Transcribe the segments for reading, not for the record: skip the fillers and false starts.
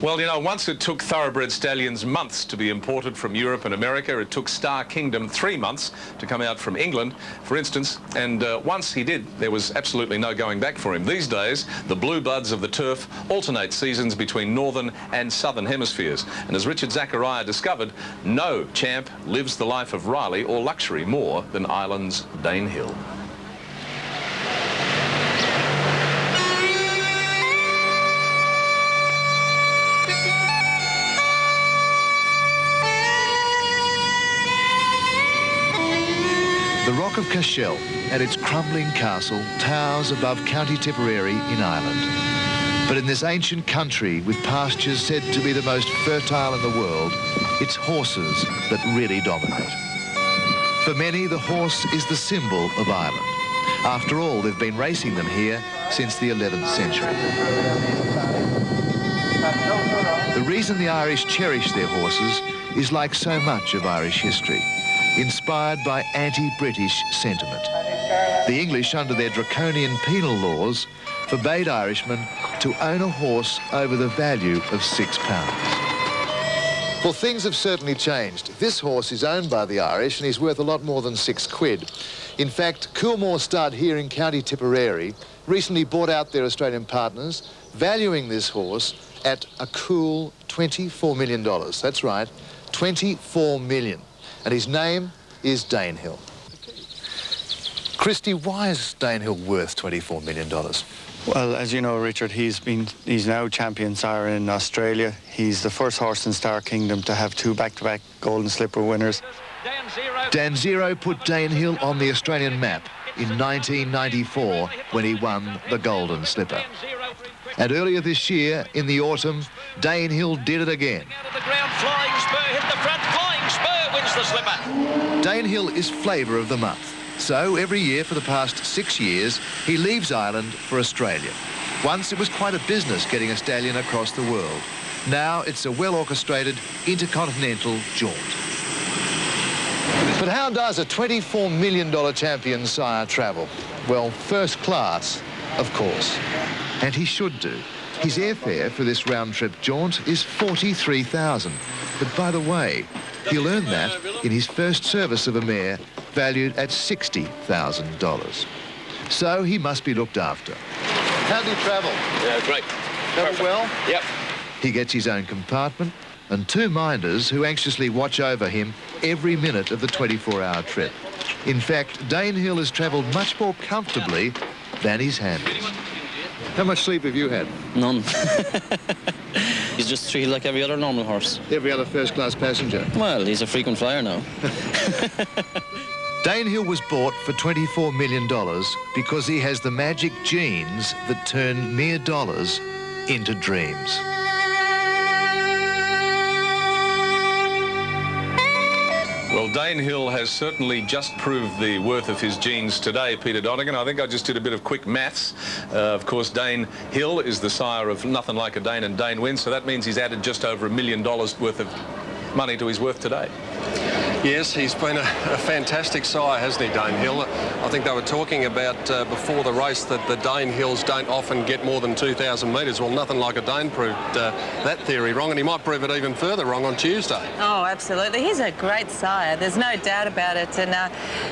Well, you know, once it took thoroughbred stallions months to be imported from Europe and America. It took Star Kingdom 3 months to come out from England, for instance. And once he did, there was absolutely no going back for him. These days, the blue bloods of the turf alternate seasons between northern and southern hemispheres. And as Richard Zachariah discovered, no champ lives the life of Riley or luxury more than Ireland's Danehill. The Rock of Cashel and its crumbling castle towers above County Tipperary in Ireland. But in this ancient country with pastures said to be the most fertile in the world, it's horses that really dominate. For many, the horse is the symbol of Ireland. After all, they've been racing them here since the 11th century. The reason the Irish cherish their horses is like so much of Irish history, inspired by anti-British sentiment. The English, under their draconian penal laws, forbade Irishmen to own a horse over the value of £6. Well, things have certainly changed. This horse is owned by the Irish and he's worth a lot more than £6. In fact, Coolmore Stud here in County Tipperary recently bought out their Australian partners, valuing this horse at a cool $24 million. That's right, $24 million. And his name is Danehill. Christy, why is Danehill worth $24 million? Well, as you know, Richard, he's now champion sire in Australia. He's the first horse in Star Kingdom to have 2 back-to-back Golden Slipper winners. Dan Zero put Danehill on the Australian map in 1994 when he won the Golden Slipper. And earlier this year, in the autumn, Danehill did it again. The slipper. Danehill is flavour of the month. So every year for the past 6 years, he leaves Ireland for Australia. Once it was quite a business getting a stallion across the world. Now it's a well-orchestrated intercontinental jaunt. But how does a $24 million champion sire travel? Well, first class, of course. And he should do. His airfare for this round-trip jaunt is $43,000. But by the way, he'll earn that in his first service of a mare valued at $60,000. So he must be looked after. How do you travel? Yeah, great. Travel well? Yep. He gets his own compartment and 2 minders who anxiously watch over him every minute of the 24-hour trip. In fact, Danehill has travelled much more comfortably than his handlers. How much sleep have you had? None. He's just treated like every other normal horse. Every other first-class passenger? Well, he's a frequent flyer now. Danehill was bought for $24 million because he has the magic genes that turn mere dollars into dreams. Well, Danehill has certainly just proved the worth of his genes today, Peter Donegan. I think I just did a bit of quick maths. Of course, Danehill is the sire of Nothing Like a Dane and Dane Wins, so that means he's added just over $1 million worth of money to his worth today. Yes, he's been a fantastic sire, hasn't he, Danehill? I think they were talking about before the race that the Danehills don't often get more than 2,000 metres. Well, Nothing Like a Dane proved that theory wrong, and he might prove it even further wrong on Tuesday. Oh, absolutely. He's a great sire. There's no doubt about it. And,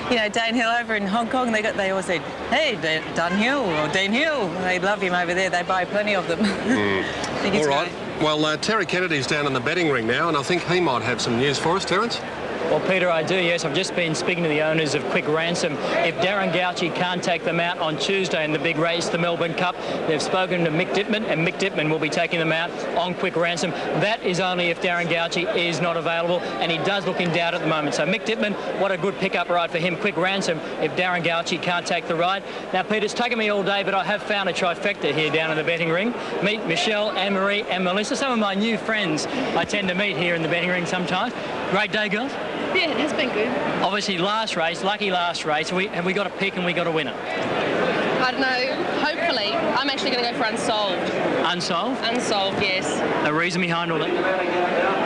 you know, Danehill over in Hong Kong, they always say, hey, Danehill or Danehill. They love him over there. They buy plenty of them. All right. Well, Terry Kennedy's down in the betting ring now, and I think he might have some news for us, Terence. Well, Peter, I do, yes. I've just been speaking to the owners of Quick Ransom. If Darren Gauci can't take them out on Tuesday in the big race, the Melbourne Cup, they've spoken to Mick Dittman, and Mick Dittman will be taking them out on Quick Ransom. That is only if Darren Gauci is not available, and he does look in doubt at the moment. So Mick Dittman, what a good pickup ride for him. Quick Ransom if Darren Gauci can't take the ride. Now, Peter, it's taken me all day, but I have found a trifecta here down in the betting ring. Meet Michelle, Anne-Marie and Melissa, some of my new friends I tend to meet here in the betting ring sometimes. Great day, girls. Yeah, it has been good. Obviously, last race, lucky last race. Have we got a pick and we got a winner? I don't know. Hopefully, I'm actually going to go for Unsolved. Unsolved? Unsolved, yes. A reason behind all that?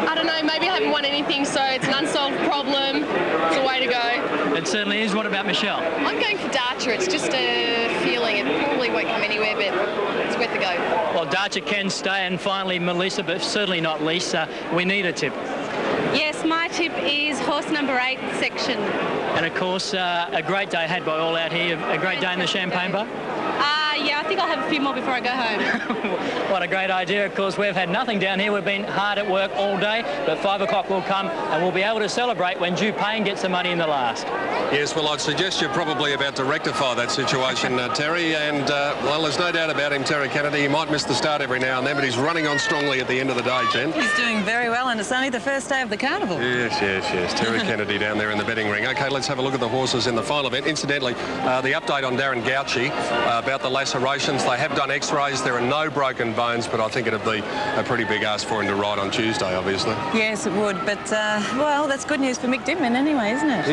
I don't know, maybe I haven't won anything, so it's an unsolved problem. It's a way to go. It certainly is. What about Michelle? I'm going for Darcher. It's just a feeling. It probably won't come anywhere, but it's worth a go. Well, Darcher can stay, and finally Melissa, but certainly not Lisa. We need a tip. Yes, my tip is horse number 8, Section. And of course, a great day had by all out here. A great day in the Champagne Bar. Yeah, I think I'll have a few more before I go home. What a great idea. Of course, we've had nothing down here. We've been hard at work all day, but 5 o'clock will come and we'll be able to celebrate when Dupain gets the money in the last. Yes, well, I'd suggest you're probably about to rectify that situation, Terry, and, well, there's no doubt about him, Terry Kennedy. He might miss the start every now and then, but he's running on strongly at the end of the day, Jen. He's doing very well, and it's only the first day of the carnival. Yes. Terry Kennedy down there in the betting ring. OK, let's have a look at the horses in the final event. Incidentally, the update on Darren Gauci about the lacerations. They have done x-rays. There are no broken bones, but I think it'd be a pretty big ask for him to ride on Tuesday, obviously. Yes, it would, but, well, that's good news for Mick Dittman anyway, isn't it?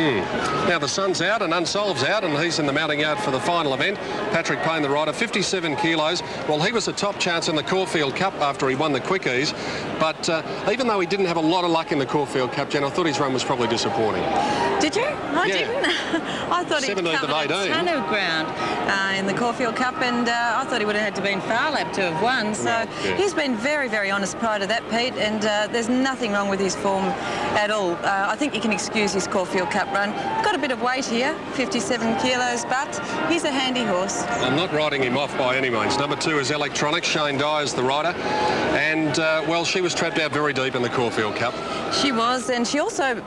Now, the sun's out and Unsolved's out, and he's in the mounting yard for the final event. Patrick Payne, the rider, 57 kilos. Well, he was a top chance in the Caulfield Cup after he won the Quickies, but even though he didn't have a lot of luck in the Caulfield Cup, Jen, I thought his run was probably disappointing. Did you? I didn't. I thought he covered a ton of ground in the Caulfield Cup, and I thought he would have had to been Far Lap to have won. So he's been very, very honest prior to that, Pete, and there's nothing wrong with his form at all. I think you can excuse his Caulfield Cup run. Got a bit of weight here, 57 kilos, but he's a handy horse. I'm not riding him off by any means. Number 2 is Electronic. Shane Dye is the rider, and well, she was trapped out very deep in the Caulfield Cup. She was, and she also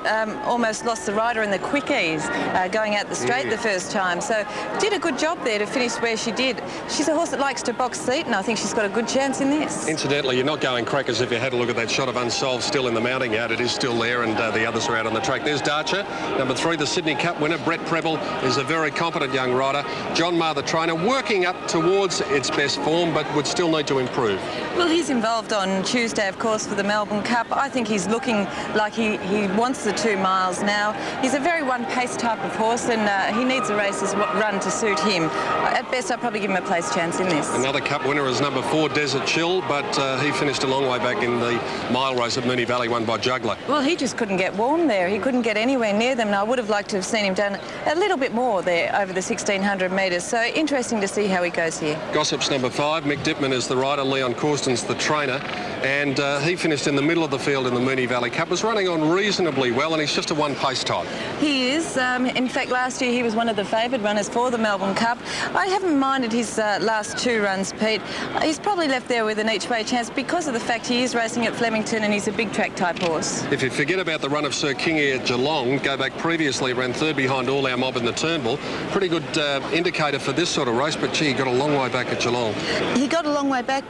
almost lost the rider in the Quickies going out the straight the first time. So did a good job there to finish where she did. She's a horse that likes to box seat, and I think she's got a good chance in this. Incidentally, you're not going crackers if you had a look at that shot of Unsolved still in the mounting yard. It is still there, and the others are out on the track. There's Darcher, number 3, the Sydney Cup winner. Brett Preble is a very competent young rider. John Maher, the trainer, working up towards its best form, but would still need to improve. Well, he's involved on Tuesday, of course, for the Melbourne Cup. I think he's looking like he wants the 2 miles now. He's a very one-pace type of horse, and he needs a race's run to suit him. At best, I'd probably give him a place chance in this. Another Cup winner is number 4, Desert Chill, but he finished a long way back in the mile race at Moonee Valley, won by Juggler. Well, he just couldn't get warm there. He couldn't get anywhere near them, and I would have liked to have seen him done a little bit more there over the 1,600 metres. So interesting to see how he goes here. Gossip's number 5. Mick Dittman is the rider. Leon Corsten's the trainer. And he finished in the middle of the field in the Moonee Valley Cup. Was running on reasonably well, and he's just a one-pace type. He is. In fact, last year he was one of the favoured runners for the Melbourne Cup. I haven't minded his last 2 runs, Pete. He's probably left there with an each-way chance because of the fact he is racing at Flemington and he's a big track type horse. If you forget about the run of Sir Kingy at Geelong, go back previously, ran 3rd behind All Our Mob in the Turnbull. Pretty good indicator for this sort of race, but gee, he got a long way back at Geelong. He got a long way back.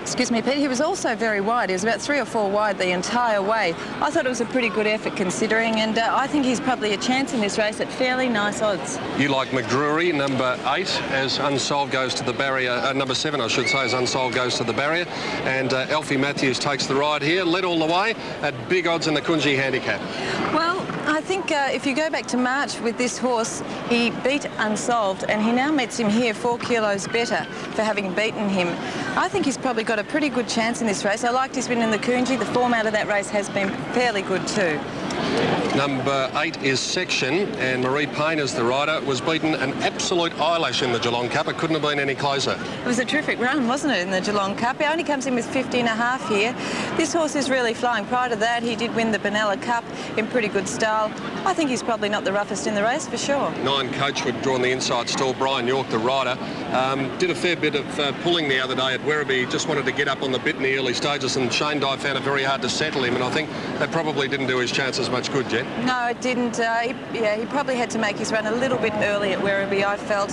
Excuse me, Pete. He was also very wide. He was about 3 or 4 wide the entire way. I thought it was a pretty good effort considering, and I think he's probably a chance in this race at fairly nice odds. You like McDrury, number 8, as Unsolved goes to the barrier. Number 7, I should say, as Unsolved goes to the barrier. And Alfie Matthews takes the ride here, led all the way at big odds in the Kunji handicap. Well, I think if you go back to March with this horse, he beat Unsolved, and he now meets him here 4 kilos better for having beaten him. I think he's probably got a pretty good chance in this race. I liked his win in the Kunji. The form out of that race has been fairly good too. Number 8 is Section, and Marie Payne is the rider. Was beaten an absolute eyelash in the Geelong Cup. It couldn't have been any closer. It was a terrific run, wasn't it, in the Geelong Cup? He only comes in with 50.5 here. This horse is really flying. Prior to that, he did win the Benalla Cup in pretty good style. I think he's probably not the roughest in the race for sure. 9 Coachwood drawn the inside stall. Brian York, the rider, did a fair bit of pulling the other day at Werribee. He just wanted to get up on the bit in the early stages, and Shane Dye found it very hard to settle him, and I think that probably didn't do his chances much good, Jen. No, it didn't. He probably had to make his run a little bit early at Werribee, I felt.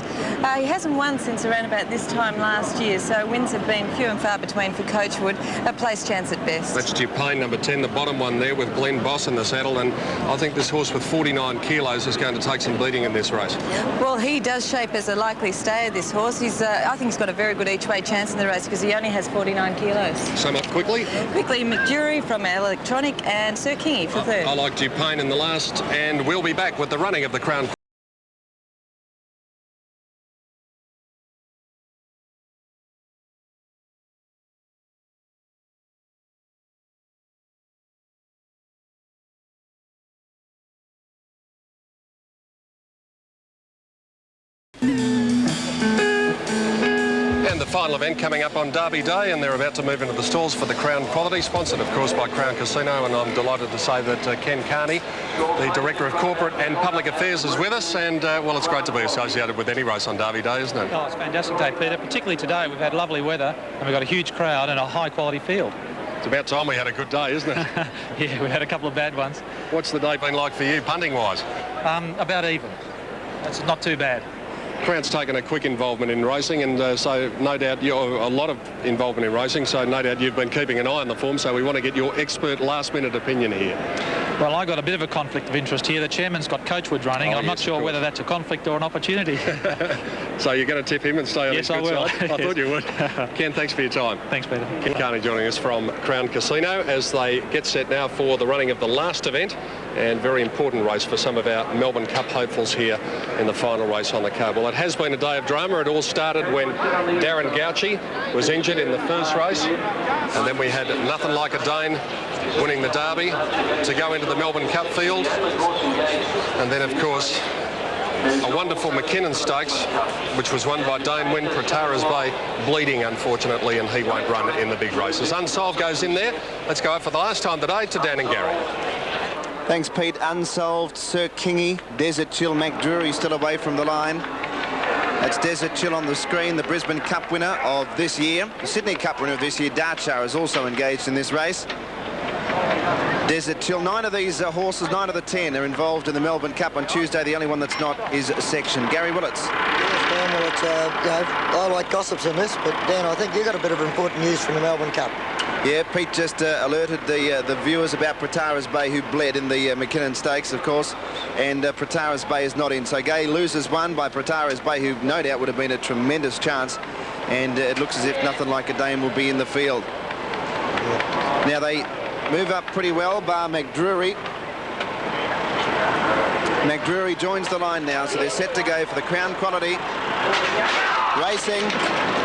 He hasn't won since around about this time last year, so wins have been few and far between for Coachwood. A place chance at best. That's Dupain, number 10, the bottom one there with Glenn Boss in the saddle, and I think this horse with 49 kilos is going to take some beating in this race. Well, he does shape as a likely stayer, this horse. I think he's got a very good each-way chance in the race because he only has 49 kilos. Sum up quickly. Quickly, McDury from Electronic and Sir Kingy for 3rd. I like Dupain in the last, and we'll be back with the running of the Crown final event coming up on Derby Day, and they're about to move into the stalls for the Crown Quality, sponsored of course by Crown Casino, and I'm delighted to say that Ken Carney, the Director of Corporate and Public Affairs, is with us, and well, it's great to be associated with any race on Derby Day, isn't it? Oh, it's a fantastic day, Peter, particularly today. We've had lovely weather and we've got a huge crowd and a high quality field. It's about time we had a good day, isn't it? Yeah, we've had a couple of bad ones. What's the day been like for you, punting-wise? About even. That's not too bad. Crown's taken a quick involvement in racing, and so no doubt you're a lot of involvement in racing, so no doubt you've been keeping an eye on the form, so we want to get your expert last-minute opinion here. Well, I got a bit of a conflict of interest here. The chairman's got Coachwood running. I'm not sure whether that's a conflict or an opportunity. So you're going to tip him and stay on his good side? Yes, I will. I thought you would. Ken, thanks for your time. Thanks, Peter. Ken Carney joining us from Crown Casino as they get set now for the running of the last event, and very important race for some of our Melbourne Cup hopefuls here in the final race on the card. Well, it has been a day of drama. It all started when Darren Gauci was injured in the first race, and then we had Nothing Like a Dane winning the Derby to go into the Melbourne Cup field, and then of course a wonderful McKinnon Stakes, which was won by Dane Wynn, Pratara's Bay bleeding unfortunately, and he won't run in the big races. Unsolved goes in there. Let's go out for the last time today to Dan and Gary. Thanks, Pete. Unsolved, Sir Kingy, Desert Chill, McDrury still away from the line. That's Desert Chill on the screen, the Brisbane Cup winner of this year. The Sydney Cup winner of this year, Darchar, is also engaged in this race. Desert Chill, 9 of these horses, 9 of the 10 are involved in the Melbourne Cup on Tuesday. The only one that's not is Section. Gary Willits. Yes, Dan, well, it's, I like gossips in this, but Dan, I think you got a bit of important news from the Melbourne Cup. Yeah, Pete just alerted the viewers about Pratara's Bay, who bled in the McKinnon Stakes, of course, and Pratara's Bay is not in. So Gay loses one by Pratara's Bay, who no doubt would have been a tremendous chance, and it looks as if Nothing Like a Dame will be in the field. Yeah. Now they move up pretty well, bar McDrury. McDrury joins the line now, so they're set to go for the Crown Quality. Racing,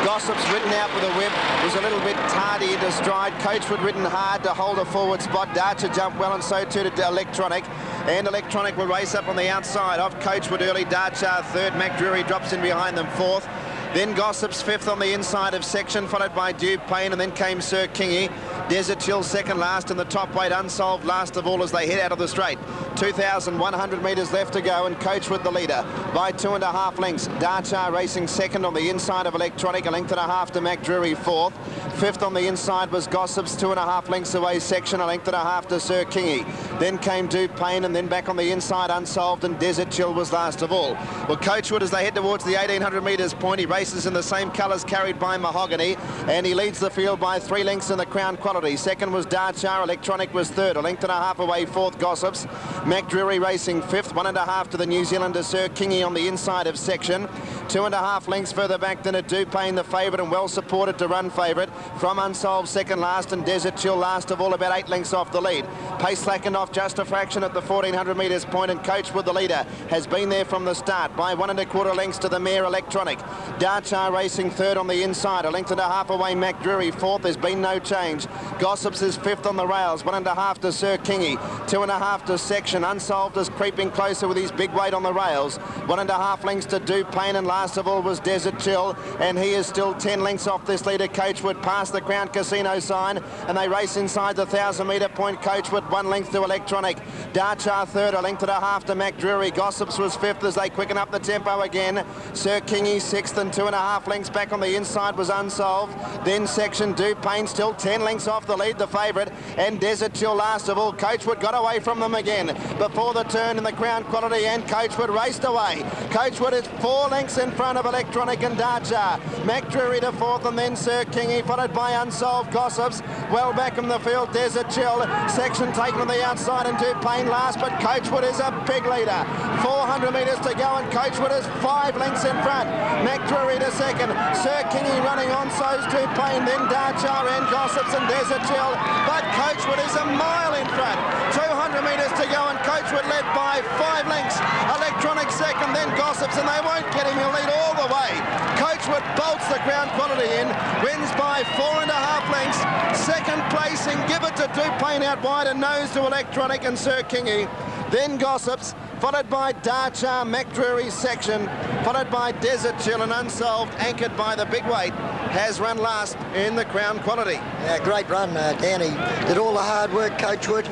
Gossip's ridden out with a whip, was a little bit tardy into stride. Coachwood ridden hard to hold a forward spot. Darcher jumped well, and so too did Electronic. And Electronic will race up on the outside of Coachwood early. Darcher third, McDrury drops in behind them fourth. Then Gossip's fifth on the inside of Section, followed by Duke Payne, and then came Sir Kingy. Desert Chill second last, and the top weight Unsolved last of all as they head out of the straight. 2,100 metres left to go, and Coachwood the leader by 2.5 lengths. Darchar racing second on the inside of Electronic, a length and a half to McDrury fourth. Fifth on the inside was Gossip's, 2.5 lengths away Section, a length and a half to Sir Kingy. Then came Duke Payne, and then back on the inside Unsolved, and Desert Chill was last of all. Well, Coachwood, as they head towards the 1,800 metres point, he races in the same colours carried by Mahogany, and he leads the field by 3 lengths in the Crown Quality. Second was Darchar, Electronic was third, a length and a half away fourth Gossips. McDrury racing fifth, 1.5 to the New Zealander Sir Kingy on the inside of Section. 2.5 lengths further back than a Dupayne, the favourite, and well supported to run favourite from Unsolved second last, and Desert Chill last of all, about 8 lengths off the lead. Pace slackened off just a fraction at the 1,400 metres point, and Coachwood the leader has been there from the start by 1.25 lengths to the mare Electronic. Darchar racing third on the inside, a length and a half away McDrury fourth. There's been no change. Gossips is fifth on the rails, 1.5 to Sir Kingy, 2.5 to Section. Unsolved is creeping closer with his big weight on the rails, 1.5 lengths to Dupayne, and last of all was Desert Chill, and he is still 10 lengths off this leader Coachwood past the Crown Casino sign, and they race inside the 1,000 metre point. Coachwood 1 length to Electronic. Darchar third, a length and a half to McDrury. Gossips was fifth as they quicken up the tempo again. Sir Kingy sixth, and 2.5 lengths back on the inside was Unsolved. Then Section, Dupayne still 10 lengths off the lead, the favourite, and Desert Chill last of all. Coachwood got away from them again before the turn in the Crown Quality, and Coachwood raced away. Coachwood is 4 lengths in front of Electronic and Darchar. McDrury to fourth, and then Sir Kingy, followed by Unsolved. Gossips well back in the field. Desert Chill, Section taken on the outside, and Dupayne last, but Coachwood is a big leader. 400 metres to go, and Coachwood is 5 lengths in front. McDrury to second. Sir Kingy running on, so's Dupayne, then Darchar and Gossips and Desert Chill, but Coachwood is a mile in front. 200 metres to go, and Coachwood led by 5 lengths. Electronic second, then Gossips, and they won't get him. He'll lead all the way. Coachwood bolts the Crown Quality in, wins by 4.5 lengths. Second placing, give it to Dupayne out wide, and nose to Electronic and Sir Kingy. Then Gossips, followed by Darchar, McDrury Section, followed by Desert Chill, and Unsolved, anchored by the big weight has run last in the Crown Quality. Yeah, great run, Dan. He did all the hard work, Coachwood.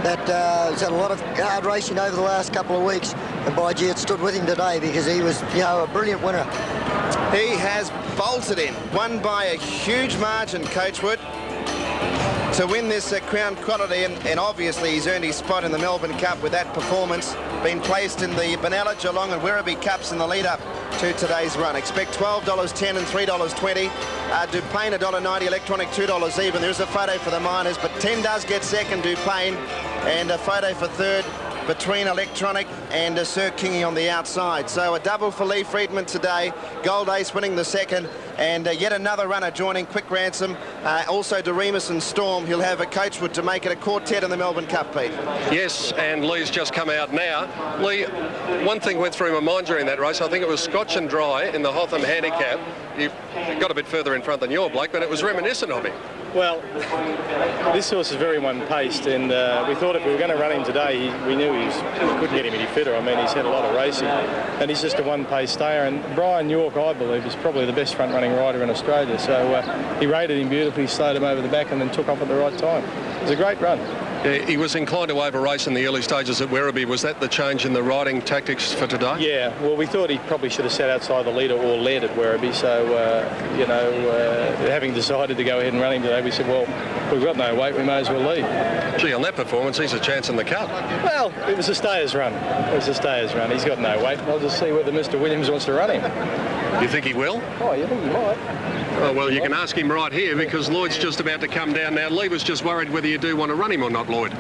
He's had a lot of hard racing over the last couple of weeks, and by gee, it stood with him today because he was, a brilliant winner. He has bolted in, won by a huge margin, Coachwood, to win this Crown Quality, and obviously he's earned his spot in the Melbourne Cup with that performance, been placed in the Benalla, Geelong and Werribee Cups in the lead-up to today's run. Expect $12.10 and $3.20. Dupain $1.90, Electronic $2 even. There is a photo for the Miners, but 10 does get second, Dupain, and a photo for third between Electronic and Sir Kingy on the outside. So a double for Lee Freedman today. Gold Ace winning the second, and yet another runner joining Quick Ransom. Also Doremus and Storm. He'll have a Coachwood to make it a quartet in the Melbourne Cup, Pete. Yes, and Lee's just come out now. Lee, one thing went through my mind during that race. I think it was Scotch and Dry in the Hotham Handicap. You got a bit further in front than your bloke, but it was reminiscent of him. Well, this horse is very one-paced, and we thought if we were going to run him today, we knew we couldn't get him any fitter. I mean, he's had a lot of racing, and he's just a one-pace stayer. And Brian York, I believe, is probably the best front-running rider in Australia. So he rated him beautifully, slowed him over the back, and then took off at the right time. It was a great run. Yeah, he was inclined to over-race in the early stages at Werribee. Was that the change in the riding tactics for today? Yeah, well, we thought he probably should have sat outside the leader or led at Werribee. So, having decided to go ahead and run him today, we said, well, we've got no weight, we may as well lead. Gee, on that performance, he's a chance in the Cup. Well, it was a stayer's run. He's got no weight. I'll just see whether Mr. Williams wants to run him. You think he will? Oh, you think he might? Oh, well, you can ask him right here because Lloyd's just about to come down now. Lee was just worried whether you do want to run him or not, Lloyd,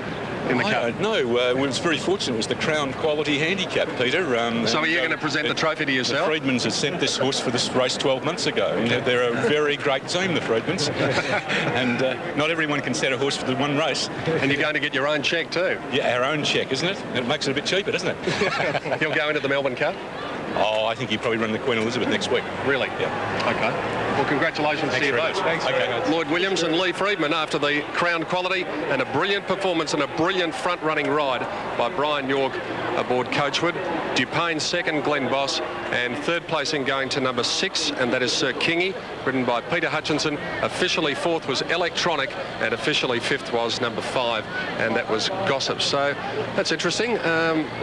in the Cup. I don't know. We was very fortunate. It was the Crown Quality Handicap, Peter. So are you going to present the trophy to yourself? The Freedmans had sent this horse for this race 12 months ago. And they're a very great team, the Freedmans. And not everyone can set a horse for the one race. And you're going to get your own cheque too? Yeah, our own cheque, isn't it? It makes it a bit cheaper, doesn't it? He'll go into the Melbourne Cup? Oh, I think he'll probably run the Queen Elizabeth next week. Really? Yeah. Okay. Well, congratulations to you both. Thanks very much. Lloyd Williams and Lee Freedman after the Crown Quality, and a brilliant performance and a brilliant front-running ride by Brian York aboard Coachwood. Dupain second, Glenn Boss, and third placing going to number 6, and that is Sir Kingy, ridden by Peter Hutchinson. Officially fourth was Electronic, and officially fifth was number 5, and that was Gossip. So that's interesting.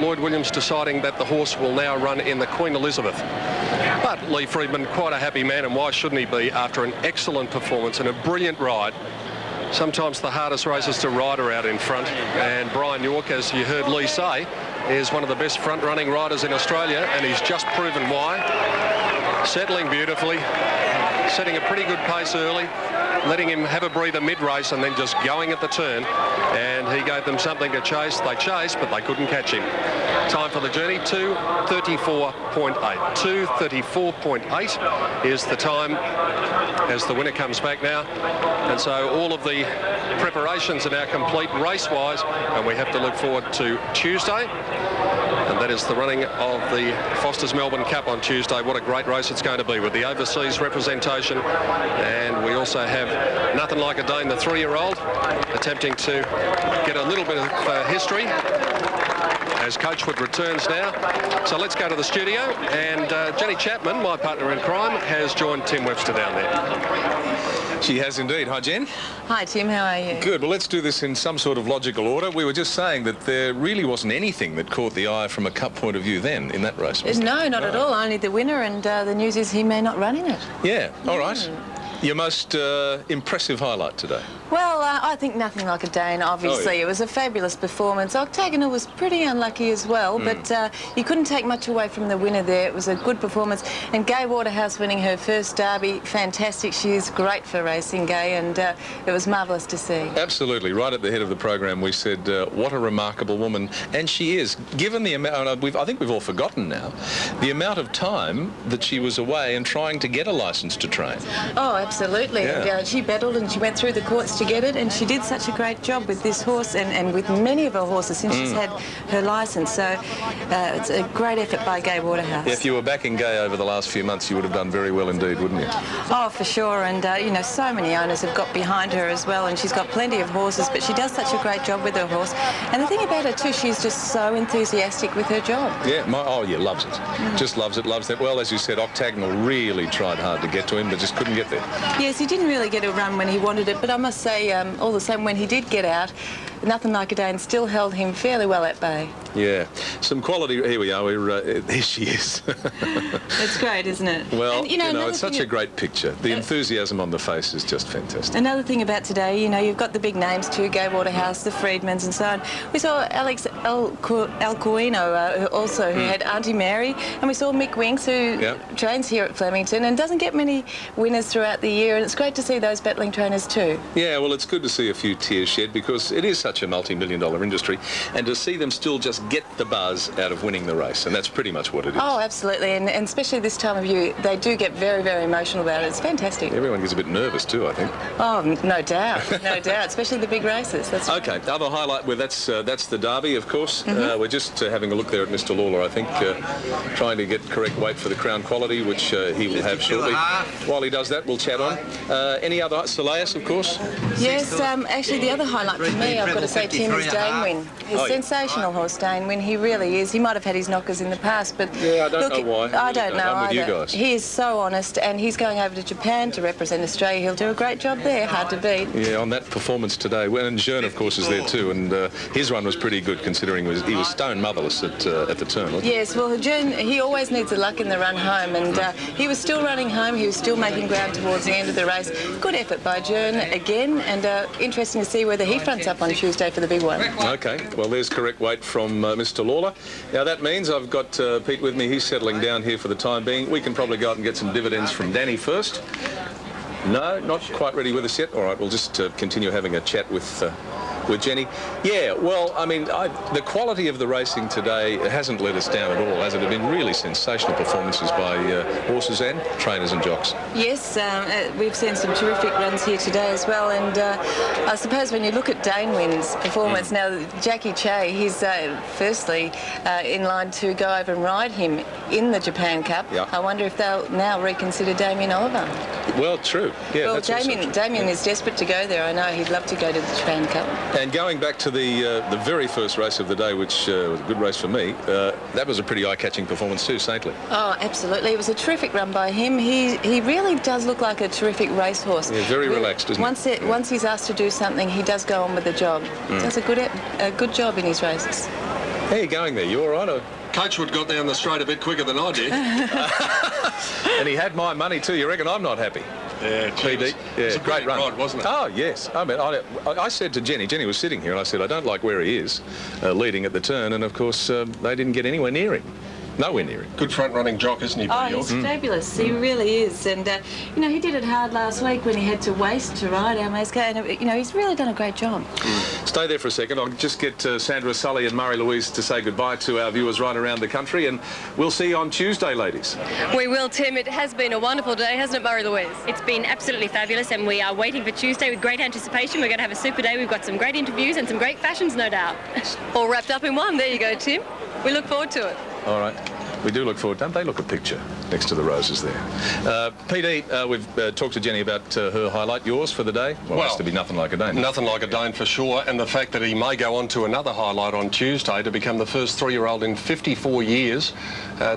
Lloyd Williams deciding that the horse will now run in the Queen Elizabeth. But Lee Freedman, quite a happy man, and why shouldn't he be after an excellent performance and a brilliant ride? Sometimes the hardest races to ride are out in front, and Brian York, as you heard Lee say, is one of the best front-running riders in Australia, and he's just proven why. Settling beautifully, setting a pretty good pace early, letting him have a breather mid-race and then just going at the turn, and he gave them something to chase. They chased, but they couldn't catch him. Time for the journey, 2:34.8. 2:34.8 is the time as the winner comes back now. And so all of the preparations are now complete race-wise, and we have to look forward to Tuesday. And that is the running of the Foster's Melbourne Cup on Tuesday. What a great race it's going to be with the overseas representation. And we also have Nothing Like a Dane, the 3-year-old, attempting to get a little bit of history as Coachwood returns now. So let's go to the studio, and Jenny Chapman, my partner in crime, has joined Tim Webster down there. She has indeed. Hi, Jen. Hi, Tim. How are you? Good. Well, let's do this in some sort of logical order. We were just saying that there really wasn't anything that caught the eye from a Cup point of view then in that race, was No, there? not at all. Only the winner, and the news is he may not run in it. Yeah. All right. Your most impressive highlight today? Well, I think Nothing Like a Dane, obviously. Oh, yeah. It was a fabulous performance. Octagonal was pretty unlucky as well, but you couldn't take much away from the winner there. It was a good performance. And Gay Waterhouse winning her first derby, fantastic. She is great for racing, Gay, and it was marvellous to see. Absolutely. Right at the head of the program, we said, what a remarkable woman. And she is. Given the amount, I think we've all forgotten now, the amount of time that she was away and trying to get a licence to train. Oh, absolutely. Yeah. And, she battled and she went through the courts to get it, and she did such a great job with this horse and with many of her horses since she's had her licence. So it's a great effort by Gai Waterhouse. If you were backing Gai over the last few months, you would have done very well indeed, wouldn't you? Oh, for sure. And, you know, so many owners have got behind her as well, and she's got plenty of horses, but she does such a great job with her horse. And the thing about her, too, she's just so enthusiastic with her job. Yeah, loves it. Just loves it, loves that. Well, as you said, Octagonal really tried hard to get to him, but just couldn't get there. Yes, he didn't really get a run when he wanted it, but I must say, all the same, when he did get out, Nothing Like a Dane still held him fairly well at bay. Yeah, some quality. Here we are. There she is. It's great, isn't it? Well, and, you know it's such a great picture. The enthusiasm on the face is just fantastic. Another thing about today, you know, you've got the big names too, Gai Waterhouse, the Freedmans and so on. We saw Alex Alcuino also, who had Auntie Mary, and we saw Mick Winks, who trains here at Flemington and doesn't get many winners throughout the year, and it's great to see those battling trainers too. Yeah, well, it's good to see a few tears shed because it is such a multi-million-dollar industry, and to see them still just get the buzz out of winning the race, and that's pretty much what it is. Oh, absolutely, and especially this time of year, they do get very, very emotional about it. It's fantastic. Everyone gets a bit nervous too, I think. Oh, no doubt, no doubt, especially the big races. That's okay, right. Other highlight, well, that's the Derby, of course. We're just having a look there at Mr. Lawler, I think, trying to get correct weight for the Crown Quality, which he will have shortly. While he does that, we'll chat on. Any other, Soleus, of course? Yes, actually the other highlight for me, I've got to say, Tim, is Dane Win. His sensational horse, Dane Win. He really is. He might have had his knockers in the past, but yeah, I don't know why. I don't know I'm with you either. guys. He is so honest, and he's going over to Japan to represent Australia. He'll do a great job there. Hard to beat. Yeah, on that performance today. Well, and Jeune, of course, is there too, and his run was pretty good considering he was stone motherless at the turn. Yes, well, Jeune, he always needs the luck in the run home, and he was still running home. He was still making ground towards the end of the race. Good effort by Jeune again, and interesting to see whether he fronts up on Tuesday for the big one. Okay, well, there's correct weight from Mr. Lawler. Now, that means I've got Pete with me. He's settling down here for the time being. We can probably go out and get some dividends from Danny first. No, not quite ready with us yet. All right, we'll just continue having a chat with Jenny. Yeah, well, I mean, the quality of the racing today hasn't let us down at all, has it? There have been really sensational performances by horses and trainers and jocks. Yes, we've seen some terrific runs here today as well, and I suppose when you look at Dane Win's performance, now Jackie Che, he's firstly in line to go over and ride him in the Japan Cup. Yep. I wonder if they'll now reconsider Damien Oliver. Well, true. Yeah, well, that's Damien is desperate to go there. I know he'd love to go to the Japan Cup. And going back to the very first race of the day, which was a good race for me, that was a pretty eye-catching performance too, Saintly. Oh, absolutely. It was a terrific run by him. He really does look like a terrific racehorse. Yeah, very relaxed, isn't he? Once he's asked to do something, he does go on with the job. Does a good job in his races. How are you going there? You all right? Or? Coachwood got down the straight a bit quicker than I did. And he had my money too. You reckon I'm not happy? Yeah, PD. Yeah, it's a great run, ride, wasn't it? Oh, yes. I mean, I said to Jenny was sitting here, and I said, I don't like where he is, leading at the turn, and of course, they didn't get anywhere near him. Nowhere near him. Good front-running jock, isn't he, Billy York? He's fabulous. He really is. And, you know, he did it hard last week when he had to waste to ride our Mace, and, you know, he's really done a great job. Stay there for a second. I'll just get Sandra Sully and Murray Louise to say goodbye to our viewers right around the country, and we'll see you on Tuesday, ladies. We will, Tim. It has been a wonderful day, hasn't it, Murray Louise? It's been absolutely fabulous, and we are waiting for Tuesday with great anticipation. We're going to have a super day. We've got some great interviews and some great fashions, no doubt. All wrapped up in one. There you go, Tim. We look forward to it. All right. We do look forward. Don't they look a picture next to the roses there? PD, we've talked to Jenny about her highlight. Yours for the day? Well, it has to be Nothing Like a Dane. Nothing Like a Dane for sure, and the fact that he may go on to another highlight on Tuesday to become the first 3-year-old in 54 years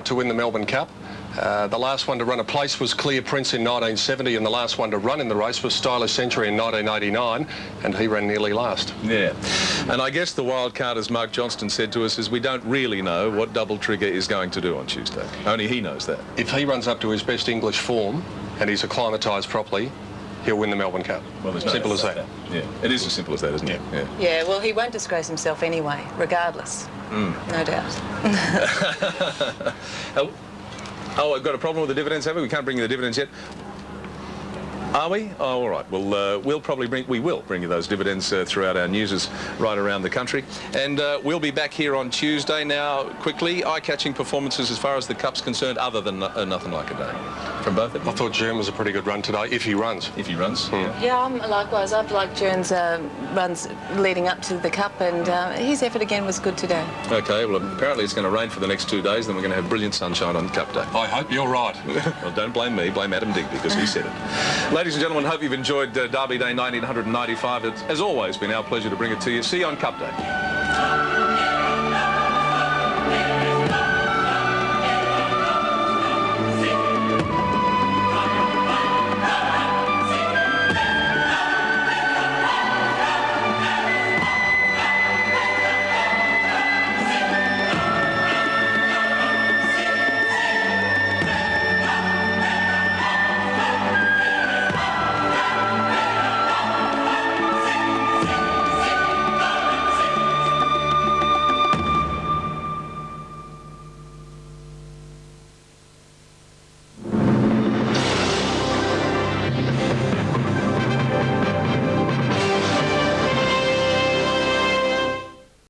to win the Melbourne Cup. The last one to run a place was Clear Prince in 1970, and the last one to run in the race was Stylish Century in 1989, and he ran nearly last. Yeah, and I guess the wild card, as Mark Johnston said to us, is we don't really know what Double Trigger is going to do on Tuesday. Only he knows that. If he runs up to his best English form and he's acclimatised properly, he'll win the Melbourne Cup. Well, there's simple as that. Yeah, it is as simple as that, isn't it? Yeah, well, he won't disgrace himself anyway, regardless. No doubt. Oh, I've got a problem with the dividends, have we? We can't bring you the dividends yet. Are we? Oh, all right. Well, we will bring you those dividends throughout our newses right around the country. And we'll be back here on Tuesday. Now, quickly, eye-catching performances as far as the Cup's concerned, other than Nothing Like a Dane. from both of you? I thought Jern was a pretty good run today, if he runs. If he runs? Yeah, likewise. I've liked Jern's runs leading up to the Cup, and his effort again was good today. OK, well, apparently it's going to rain for the next 2 days, then we're going to have brilliant sunshine on Cup Day. I hope you're right. Well, don't blame me, blame Adam Digby, because he said it. Ladies and gentlemen, hope you've enjoyed Derby Day 1995. It's, as always, been our pleasure to bring it to you. See you on Cup Day.